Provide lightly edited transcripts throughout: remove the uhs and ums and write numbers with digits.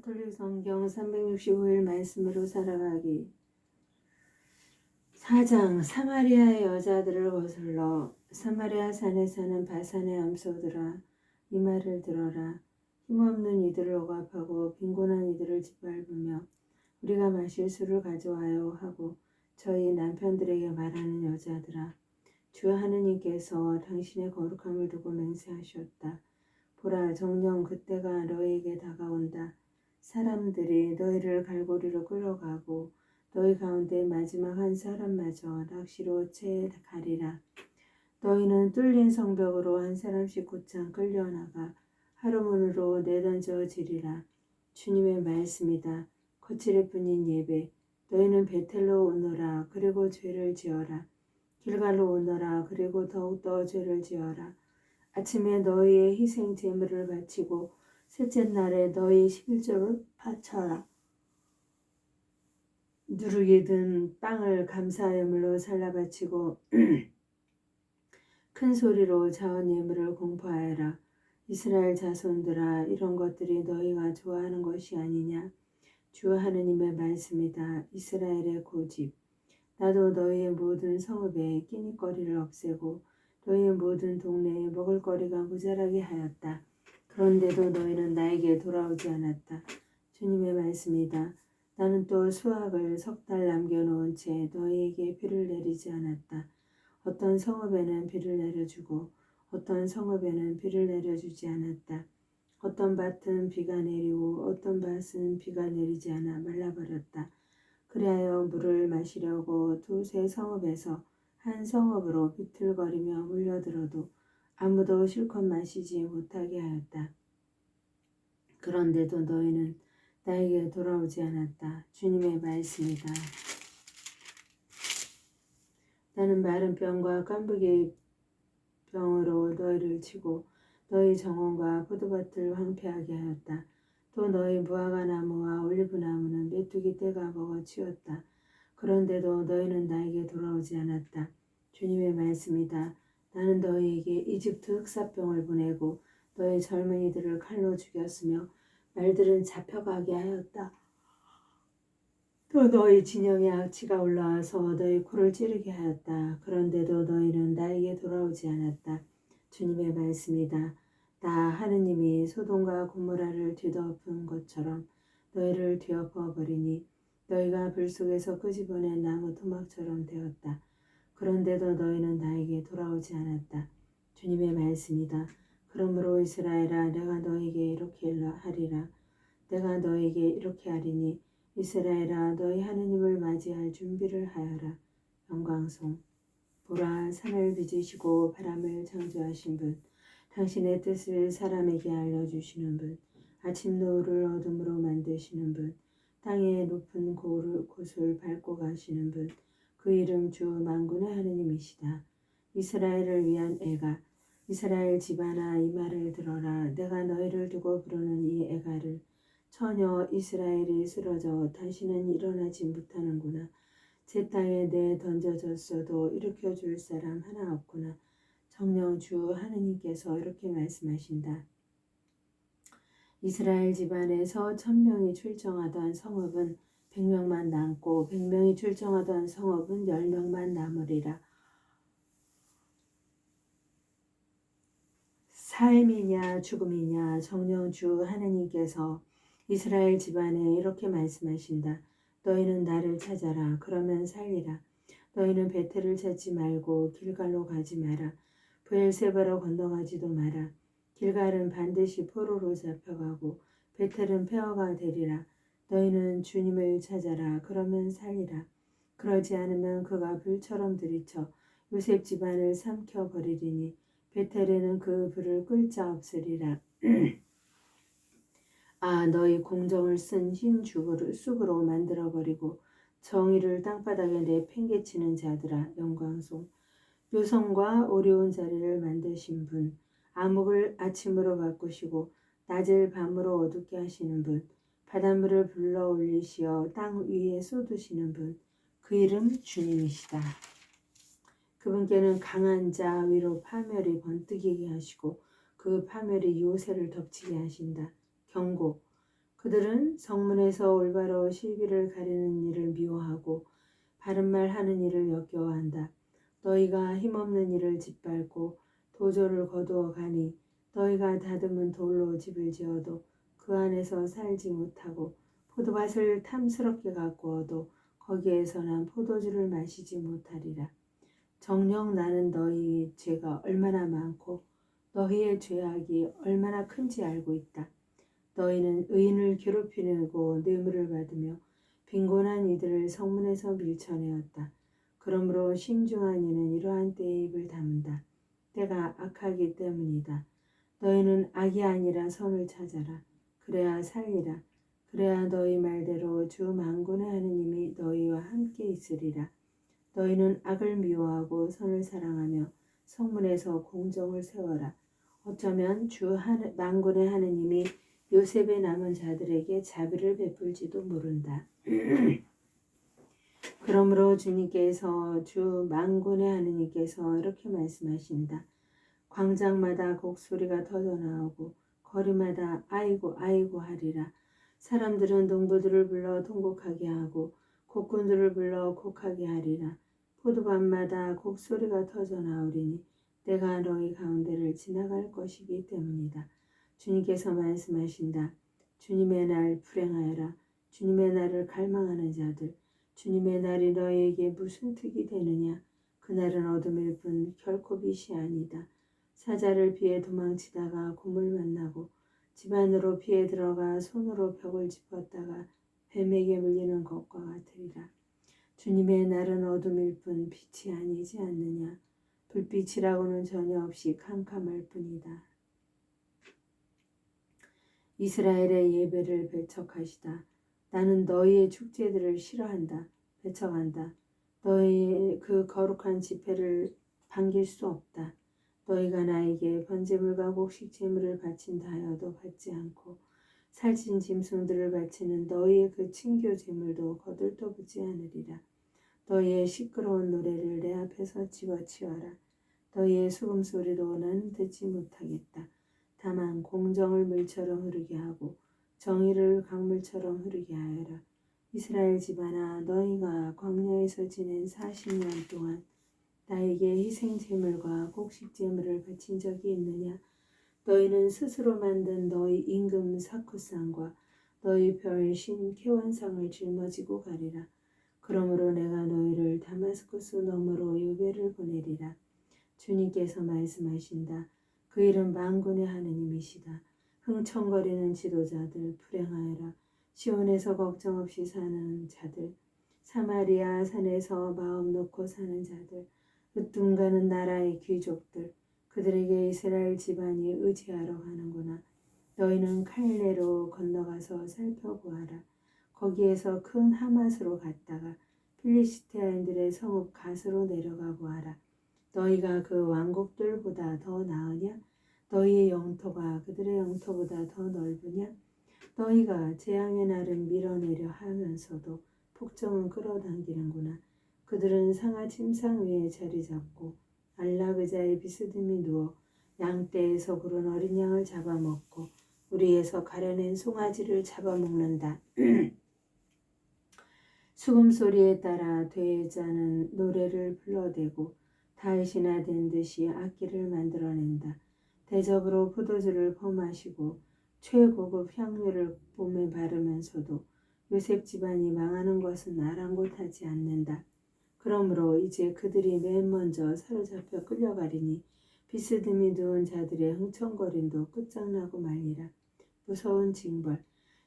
가톨릭 성경 365일 말씀으로 살아가기 4장 사마리아의 여자들을 거슬러 사마리아 산에 사는 바산의 암소들아 이 말을 들어라. 힘없는 이들을 억압하고 빈곤한 이들을 짓밟으며 우리가 마실 술을 가져와요 하고 저희 남편들에게 말하는 여자들아 주 하느님께서 당신의 거룩함을 두고 맹세하셨다. 보라 정녕 그때가 너희에게 다가온다. 사람들이 너희를 갈고리로 끌어가고 너희 가운데 마지막 한 사람마저 낚시로 채 가리라. 너희는 뚫린 성벽으로 한 사람씩 곧장 끌려나가 하루문으로 내던져지리라. 주님의 말씀이다. 거칠을 뿐인 예배. 너희는 베텔로 오너라. 그리고 죄를 지어라. 길갈로 오너라. 그리고 더욱더 죄를 지어라. 아침에 너희의 희생 제물을 바치고 셋째 날에 너희 11조를 바쳐라. 누룩이 든 빵을 감사예물로 살라 바치고 큰 소리로 자원 예물을 공포하여라. 이스라엘 자손들아 이런 것들이 너희가 좋아하는 것이 아니냐. 주 하느님의 말씀이다. 이스라엘의 고집. 나도 너희의 모든 성읍에 끼니거리를 없애고 너희의 모든 동네에 먹을거리가 모자라게 하였다. 그런데도 너희는 나에게 돌아오지 않았다. 주님의 말씀이다. 나는 또 수확을 3달 남겨놓은 채 너희에게 비를 내리지 않았다. 어떤 성읍에는 비를 내려주고 어떤 성읍에는 비를 내려주지 않았다. 어떤 밭은 비가 내리고 어떤 밭은 비가 내리지 않아 말라버렸다. 그리하여 물을 마시려고 두세 성읍에서 한 성읍으로 비틀거리며 몰려들어도 아무도 실컷 마시지 못하게 하였다. 그런데도 너희는 나에게 돌아오지 않았다. 주님의 말씀이다. 나는 마른 병과 깐부기 병으로 너희를 치고 너희 정원과 포도밭을 황폐하게 하였다. 또 너희 무화과 나무와 올리브 나무는 메뚜기 떼가 먹어치웠다. 그런데도 너희는 나에게 돌아오지 않았다. 주님의 말씀이다. 나는 너희에게 이집트 흑사병을 보내고 너희 젊은이들을 칼로 죽였으며 말들은 잡혀가게 하였다. 또 너희 진영에 악취가 올라와서 너희 코를 찌르게 하였다. 그런데도 너희는 나에게 돌아오지 않았다. 주님의 말씀이다. 나 하느님이 소돔과 고모라를 뒤덮은 것처럼 너희를 뒤엎어 버리니 너희가 불 속에서 끄집어낸 나무 토막처럼 되었다. 그런데도 너희는 나에게 돌아오지 않았다. 주님의 말씀이다. 그러므로 이스라엘아 내가 너에게 이렇게 하리라. 내가 너에게 이렇게 하리니 이스라엘아 너희 하느님을 맞이할 준비를 하여라. 영광송. 보라 산을 빚으시고 바람을 창조하신 분, 당신의 뜻을 사람에게 알려주시는 분, 아침 노을을 어둠으로 만드시는 분, 땅의 높은 곳을 밟고 가시는 분, 그 이름 주 만군의 하느님이시다. 이스라엘을 위한 애가, 이스라엘 집안아 이 말을 들어라. 내가 너희를 두고 부르는 이 애가를 처녀 이스라엘이 쓰러져 다시는 일어나지 못하는구나. 제 땅에 내 던져졌어도 일으켜줄 사람 하나 없구나. 정녕 주 하느님께서 이렇게 말씀하신다. 이스라엘 집안에서 1000명이 출정하던 성읍은 100명만 남고 100명이 출정하던 성읍은 10명만 남으리라. 삶이냐 죽음이냐 정녕 주 하느님께서 이스라엘 집안에 이렇게 말씀하신다. 너희는 나를 찾아라. 그러면 살리라. 너희는 베텔을 찾지 말고 길갈로 가지 마라. 브엘세바로 건너가지도 마라. 길갈은 반드시 포로로 잡혀가고 베텔은 폐허가 되리라. 너희는 주님을 찾아라. 그러면 살리라. 그러지 않으면 그가 불처럼 들이쳐 요셉 집안을 삼켜버리리니 베텔에는 그 불을 끌 자 없으리라. 아 너희 공정을 쓴 흰 쑥으로 만들어버리고 정의를 땅바닥에 내팽개치는 자들아 영광송. 묘성과 어려운 자리를 만드신 분, 암흑을 아침으로 바꾸시고 낮을 밤으로 어둡게 하시는 분, 바닷물을 불러 올리시어 땅 위에 쏟으시는 분, 그 이름 주님이시다. 그분께는 강한 자 위로 파멸이 번뜩이게 하시고 그 파멸이 요새를 덮치게 하신다. 경고. 그들은 성문에서 올바로 시비를 가리는 일을 미워하고 바른 말 하는 일을 역겨워한다. 너희가 힘없는 일을 짓밟고 도조를 거두어 가니 너희가 다듬은 돌로 집을 지어도 그 안에서 살지 못하고 포도밭을 탐스럽게 가꾸어도 거기에서 난 포도주를 마시지 못하리라. 정녕 나는 너희의 죄가 얼마나 많고 너희의 죄악이 얼마나 큰지 알고 있다. 너희는 의인을 괴롭히려고 뇌물을 받으며 빈곤한 이들을 성문에서 밀쳐내었다. 그러므로 신중한 이는 이러한 때에 입을 다문다. 때가 악하기 때문이다. 너희는 악이 아니라 선을 찾아라. 그래야 살리라. 그래야 너희 말대로 주 만군의 하느님이 너희와 함께 있으리라. 너희는 악을 미워하고 선을 사랑하며 성문에서 공정을 세워라. 어쩌면 주 만군의 하느님이 요셉의 남은 자들에게 자비를 베풀지도 모른다. 그러므로 주님께서 주 만군의 하느님께서 이렇게 말씀하신다. 광장마다 곡소리가 터져나오고 거리마다 아이고 아이고 하리라. 사람들은 농부들을 불러 통곡하게 하고 곡군들을 불러 곡하게 하리라. 포도밭마다 곡소리가 터져나오리니 내가 너희 가운데를 지나갈 것이기 때문이다. 주님께서 말씀하신다. 주님의 날 불행하여라. 주님의 날을 갈망하는 자들. 주님의 날이 너희에게 무슨 득이 되느냐. 그날은 어둠일 뿐 결코 빛이 아니다. 사자를 피해 도망치다가 곰을 만나고 집 안으로 피해 들어가 손으로 벽을 짚었다가 뱀에게 물리는 것과 같으리라. 주님의 날은 어둠일 뿐 빛이 아니지 않느냐. 불빛이라고는 전혀 없이 캄캄할 뿐이다. 이스라엘의 예배를 배척하시다. 나는 너희의 축제들을 싫어한다. 배척한다. 너희의 그 거룩한 집회를 반길 수 없다. 너희가 나에게 번제물과 곡식 제물을 바친다 하여도 받지 않고 살찐 짐승들을 바치는 너희의 그 친교 제물도 거들떠보지 않으리라. 너희의 시끄러운 노래를 내 앞에서 집어치워라. 너희의 수금소리도 나는 듣지 못하겠다. 다만 공정을 물처럼 흐르게 하고 정의를 강물처럼 흐르게 하여라. 이스라엘 집안아, 너희가 광야에서 지낸 40년 동안 나에게 희생제물과 곡식제물을 바친 적이 있느냐? 너희는 스스로 만든 너희 임금 사쿠상과 너희 별신 캐원상을 짊어지고 가리라. 그러므로 내가 너희를 다마스쿠스 너머로 요배를 보내리라. 주님께서 말씀하신다. 그 이름 만군의 하느님이시다. 흥청거리는 지도자들 불행하여라. 시온에서 걱정 없이 사는 자들, 사마리아 산에서 마음 놓고 사는 자들, 으뜸가는 나라의 귀족들, 그들에게 이스라엘 집안이 의지하러 가는구나. 너희는 칼레로 건너가서 살펴보아라. 거기에서 큰 하맛으로 갔다가 필리스티아인들의 성읍 갓으로 내려가 보아라. 너희가 그 왕국들보다 더 나으냐? 너희의 영토가 그들의 영토보다 더 넓으냐? 너희가 재앙의 날은 밀어내려 하면서도 폭정은 끌어당기는구나. 그들은 상아 침상 위에 자리 잡고 안락의자에 비스듬히 누워 양떼에서 고른 어린 양을 잡아먹고 우리에서 가려낸 송아지를 잡아먹는다. 수금소리에 따라 대자는 노래를 불러대고 다윗이나 된 듯이 악기를 만들어낸다. 대접으로 포도주를 퍼마시고 최고급 향료를 몸에 바르면서도 요셉 집안이 망하는 것은 아랑곳하지 않는다. 그러므로 이제 그들이 맨 먼저 사로잡혀 끌려가리니 비스듬히 누운 자들의 흥청거림도 끝장나고 말리라. 무서운 징벌.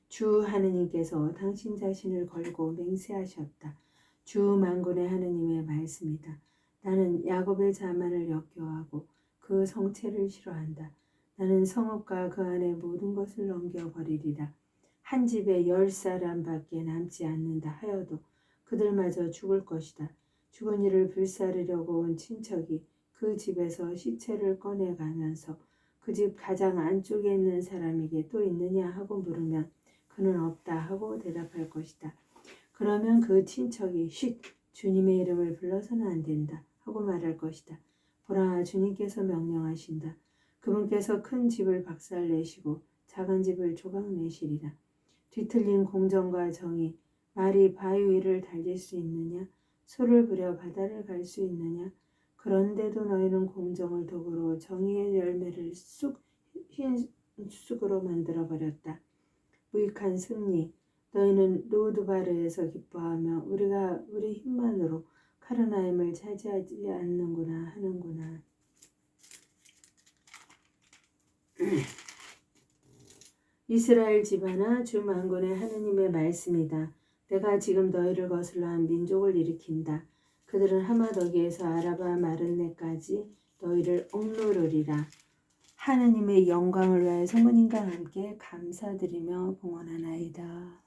주 하느님께서 당신 자신을 걸고 맹세하셨다. 주 만군의 하느님의 말씀이다. 나는 야곱의 자만을 역겨워하고 그 성체를 싫어한다. 나는 성읍과 그 안의 모든 것을 넘겨버리리라. 한 집에 10사람밖에 남지 않는다 하여도 그들마저 죽을 것이다. 죽은 이를 불사르려고 온 친척이 그 집에서 시체를 꺼내가면서 그 집 가장 안쪽에 있는 사람에게 또 있느냐 하고 물으면 그는 없다 하고 대답할 것이다. 그러면 그 친척이 쉿! 주님의 이름을 불러서는 안 된다 하고 말할 것이다. 보라, 주님께서 명령하신다. 그분께서 큰 집을 박살내시고 작은 집을 조각내시리라. 뒤틀린 공정과 정의. 말이 바위 위를 달릴 수 있느냐? 소를 부려 바다를 갈 수 있느냐? 그런데도 너희는 공정을 도구로 정의의 열매를 흰 쑥으로 만들어버렸다. 무익한 승리. 너희는 로드바르에서 기뻐하며 우리가 우리 힘만으로 카르나임을 차지하지 않는구나 하는구나. 이스라엘 집안아, 주 만군의 하느님의 말씀이다. 내가 지금 너희를 거슬러 한 민족을 일으킨다. 그들은 하마더기에서 아라바 마른네까지 너희를 억누르리라. 하느님의 영광을 위하여 성모님과 함께 감사드리며 봉헌하나이다.